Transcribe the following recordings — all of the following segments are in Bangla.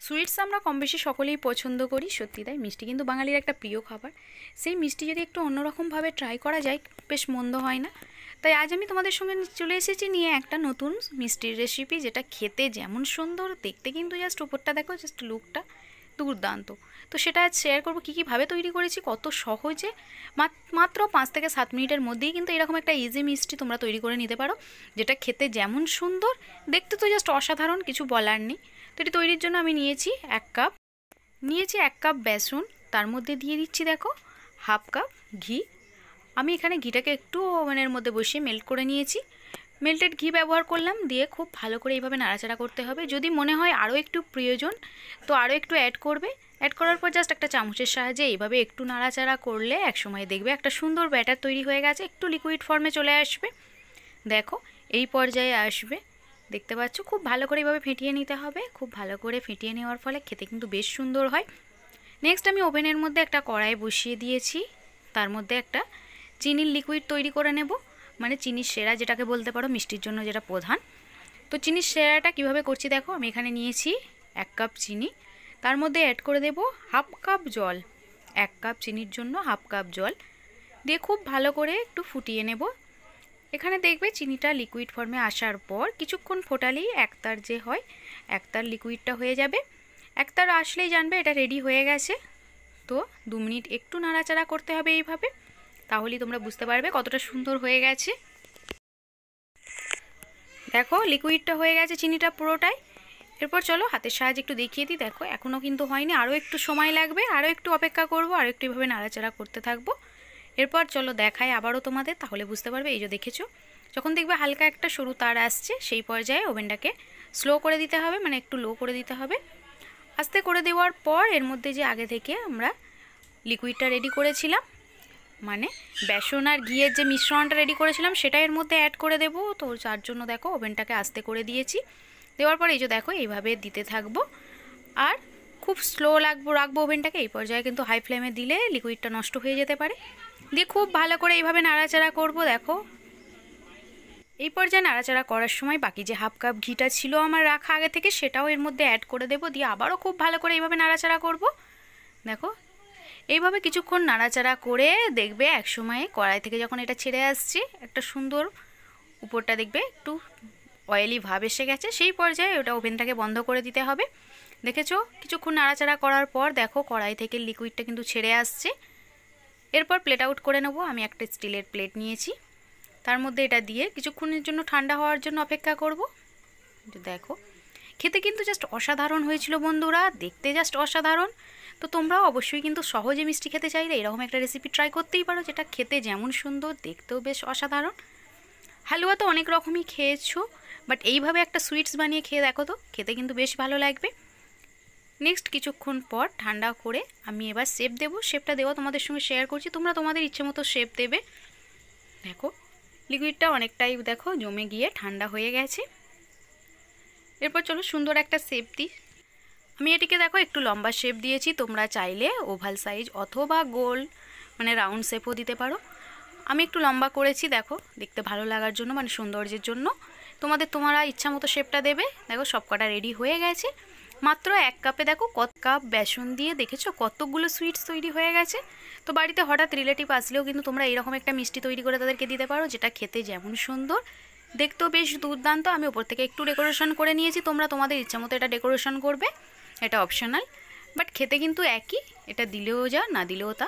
সুইটস আমরা কম বেশি সকলেই পছন্দ করি, সত্যি তাই। মিষ্টি কিন্তু বাঙালির একটা প্রিয় খাবার। সেই মিষ্টি যদি একটু অন্যরকমভাবে ট্রাই করা যায়, বেশ মন্দ হয় না। তাই আজ আমি তোমাদের সঙ্গে চলে এসেছি নিয়ে একটা নতুন মিষ্টির রেসিপি, যেটা খেতে যেমন সুন্দর, দেখতে কিন্তু জাস্ট উপরটা দেখো, জাস্ট লুকটা দুর্দান্ত। তো সেটা আজ শেয়ার করবো কীভাবে তৈরি করেছি, কত সহজে মাত্র 5 থেকে 7 মিনিটের মধ্যেই কিন্তু এরকম একটা ইজি মিষ্টি তোমরা তৈরি করে নিতে পারো, যেটা খেতে যেমন সুন্দর, দেখতে তো জাস্ট অসাধারণ, কিছু বলার নেই। তো এটি তৈরির জন্য আমি নিয়েছি 1 কাপ বেসন, তার মধ্যে দিয়ে দিচ্ছি দেখো 1/2 কাপ ঘি। আমি এখানে ঘিটাকে একটু ওভেনের মধ্যে বসিয়ে মেল্ট করে নিয়েছি। মেল্টেড ঘি ব্যবহার করলাম, দিয়ে খুব ভালো করে এইভাবে নাড়াচাড়া করতে হবে। যদি মনে হয় আরও একটু প্রয়োজন তো আরও একটু অ্যাড করবে। অ্যাড করার পর জাস্ট একটা চামচের সাহায্যে এইভাবে একটু নাড়াচাড়া করলে একসময় দেখবে একটা সুন্দর ব্যাটার তৈরি হয়ে গেছে, একটু লিকুইড ফর্মে চলে আসবে। দেখো এই পর্যায়ে আসবে, দেখতে পাচ্ছ। খুব ভালো করে এইভাবে ফেটিয়ে নিতে হবে। খুব ভালো করে ফেটিয়ে নেওয়ার ফলে খেতে কিন্তু বেশ সুন্দর হয়। নেক্সট আমি ওভেনের মধ্যে একটা কড়াই বসিয়ে দিয়েছি, তার মধ্যে একটা চিনির লিকুইড তৈরি করে নেব, মানে চিনির সেরা যেটাকে বলতে পারো, মিষ্টির জন্য যেটা প্রধান। তো চিনির সেরাটা কিভাবে করছি দেখো। আমি এখানে নিয়েছি 1 কাপ চিনি, তার মধ্যে অ্যাড করে দেব 1/2 কাপ জল। 1 কাপ চিনির জন্য 1/2 কাপ জল দিয়ে খুব ভালো করে একটু ফুটিয়ে নেব। এখানে দেখবে চিনিটা লিকুইড ফর্মে আসার পর কিছুক্ষণ ফোটালেই একতার যে হয়, একতার লিকুইডটা হয়ে যাবে। একতার আসলেই জানবে এটা রেডি হয়ে গেছে। তো 2 মিনিট একটু নাড়াচাড়া করতে হবে এইভাবে, তাহলেই তোমরা বুঝতে পারবে কতটা সুন্দর হয়ে গেছে। দেখো লিকুইডটা হয়ে গেছে চিনিটা পুরোটাই। এরপর চলো হাতের সাহায্যে একটু দেখিয়ে দিই। দেখো এখনও কিন্তু হয়নি, আরও একটু সময় লাগবে, আরও একটু অপেক্ষা করব, আরও একটু এইভাবে নাড়াচাড়া করতে থাকবো। এরপর চলো দেখাই আবারও তোমাদের, তাহলে বুঝতে পারবে। এই যে দেখেছো, যখন দেখবে হালকা একটা সরু তার আসছে, সেই পর্যায়ে ওভেনটাকে স্লো করে দিতে হবে, মানে একটু লো করে দিতে হবে। আস্তে করে দেওয়ার পর এর মধ্যে যে আগে থেকে আমরা লিকুইডটা রেডি করেছিলাম, মানে বেসন আর ঘিয়ের যে মিশ্রণটা রেডি করেছিলাম, সেটা এর মধ্যে অ্যাড করে দেব। তো যার জন্য দেখো ওভেনটাকে আস্তে করে দিয়েছি। দেওয়ার পর এই যে দেখো এইভাবে দিতে থাকবো, আর খুব স্লো রাখবো ওভেনটাকে। এই পর্যায়ে কিন্তু হাই ফ্লেমে দিলে লিকুইডটা নষ্ট হয়ে যেতে পারে। দিয়ে খুব ভালো করে এইভাবে নাড়াচাড়া করব। দেখো এই পর্যায়ে নাড়াচাড়া করার সময় বাকি যে 1/2 কাপ ঘিটা ছিল আমার রাখা আগে থেকে, সেটাও এর মধ্যে অ্যাড করে দেব। দিয়ে আবারও খুব ভালো করে এইভাবে নাড়াচাড়া করব। দেখো এইভাবে কিছুক্ষণ নাড়াচাড়া করে দেখবে একসময় কড়াই থেকে যখন এটা ছেড়ে আসছে, একটা সুন্দর উপরটা দেখবে একটু অয়েলি ভাব এসে গেছে, সেই পর্যায়ে ওটা ওভেনটাকে বন্ধ করে দিতে হবে। দেখেছো কিছুক্ষণ নাড়াচাড়া করার পর দেখো কড়াই থেকে লিকুইডটা কিন্তু ছেড়ে আসছে। এরপর প্লেট আউট করে নেব। আমি একটা স্টিলের প্লেট নিয়েছি, তার মধ্যে এটা দিয়ে কিছুক্ষণের জন্য ঠান্ডা হওয়ার জন্য অপেক্ষা করব। দেখো খেতে কিন্তু জাস্ট অসাধারণ হয়েছিল বন্ধুরা, দেখতে জাস্ট অসাধারণ। তো তোমরাও অবশ্যই কিন্তু সহজে মিষ্টি খেতে চাইলে এরকম একটা রেসিপি ট্রাই করতেই পারো, যেটা খেতে যেমন সুন্দর, দেখতেও বেশ অসাধারণ। হালুয়া তো অনেক রকমই খেয়েছো, বাট এইভাবে একটা সুইটস বানিয়ে খেয়ে দেখো, তো খেতে কিন্তু বেশ ভালো লাগবে। নেক্সট কিছুক্ষণ পর ঠান্ডা করে আমি এবার শেপ দেবো। শেপটা দেওয়া তোমাদের সঙ্গে শেয়ার করছি, তোমরা তোমাদের ইচ্ছে মতো শেপ দেবে। দেখো লিকুইডটা অনেকটাই দেখো জমে গিয়ে ঠান্ডা হয়ে গেছে। এরপর চলো সুন্দর একটা শেপ দিই। আমি এটিকে দেখো একটু লম্বা শেপ দিয়েছি, তোমরা চাইলে ওভাল সাইজ অথবা গোল মানে রাউন্ড শেপও দিতে পারো। আমি একটু লম্বা করেছি, দেখো দেখতে ভালো লাগার জন্য, মানে সৌন্দর্যের জন্য। তোমরা ইচ্ছা মতো শেপটা দেবে। দেখো সবকটা রেডি হয়ে গেছে। মাত্র 1 কাপে দেখো কত কাপ বেসন দিয়ে দেখেছো কতগুলো সুইটস তৈরি হয়ে গেছে। তো বাড়িতে হঠাৎ রিলেটিভ আসলেও কিন্তু তোমরা এরকম একটা মিষ্টি তৈরি করে তাদেরকে দিতে পারো, যেটা খেতে যেমন সুন্দর, দেখতেও বেশ দুর্দান্ত। আমি ওপর থেকে একটু ডেকোরেশন করে নিয়েছি, তোমরা তোমাদের ইচ্ছা মতো এটা ডেকোরেশন করবে, এটা অপশনাল, বাট খেতে কিন্তু একই, এটা দিলেও যা না দিলেও তা।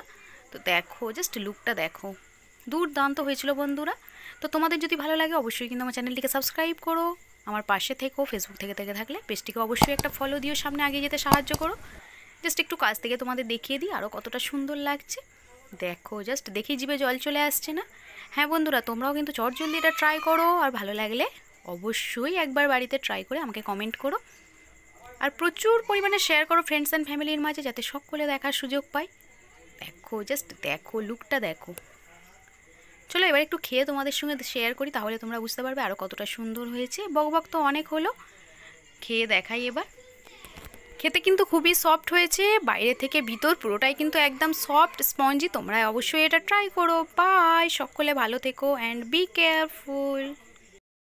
তো দেখো জাস্ট লুকটা দেখো, দুর্দান্ত হয়েছিল বন্ধুরা। তো তোমাদের যদি ভালো লাগে অবশ্যই কিন্তু আমার চ্যানেলটিকে সাবস্ক্রাইব করো, আমার পাশে থেকেও, ফেসবুক থেকে থাকলে পেজটিকে অবশ্যই একটা ফলো দিও, সামনে এগিয়ে যেতে সাহায্য করো। জাস্ট একটু কাছ থেকে তোমাদের দেখিয়ে দিই আরও কতটা সুন্দর লাগছে। দেখো জাস্ট দেখি জিভে জল চলে আসছে না? হ্যাঁ বন্ধুরা, তোমরাও কিন্তু চটজলদি এটা ট্রাই করো, আর ভালো লাগলে অবশ্যই একবার বাড়িতে ট্রাই করে আমাকে কমেন্ট করো, আর প্রচুর পরিমাণে শেয়ার করো ফ্রেন্ডস অ্যান্ড ফ্যামিলির মাঝে, যাতে সকলে দেখার সুযোগ পায়। দেখো জাস্ট দেখো লুকটা দেখো। চলো এবার একটু খেয়ে তোমাদের সঙ্গে শেয়ার করি, তাহলে তোমরা বুঝতে পারবে আরও কতটা সুন্দর হয়েছে। বকবক তো অনেক হলো, খেয়ে দেখাই এবার। খেতে কিন্তু খুবই সফট হয়েছে, বাইরে থেকে ভিতর পুরোটাই কিন্তু একদম সফট স্পঞ্জি। তোমরা অবশ্যই এটা ট্রাই করো। বাই, সকলে ভালো থেকো অ্যান্ড বি কেয়ারফুল।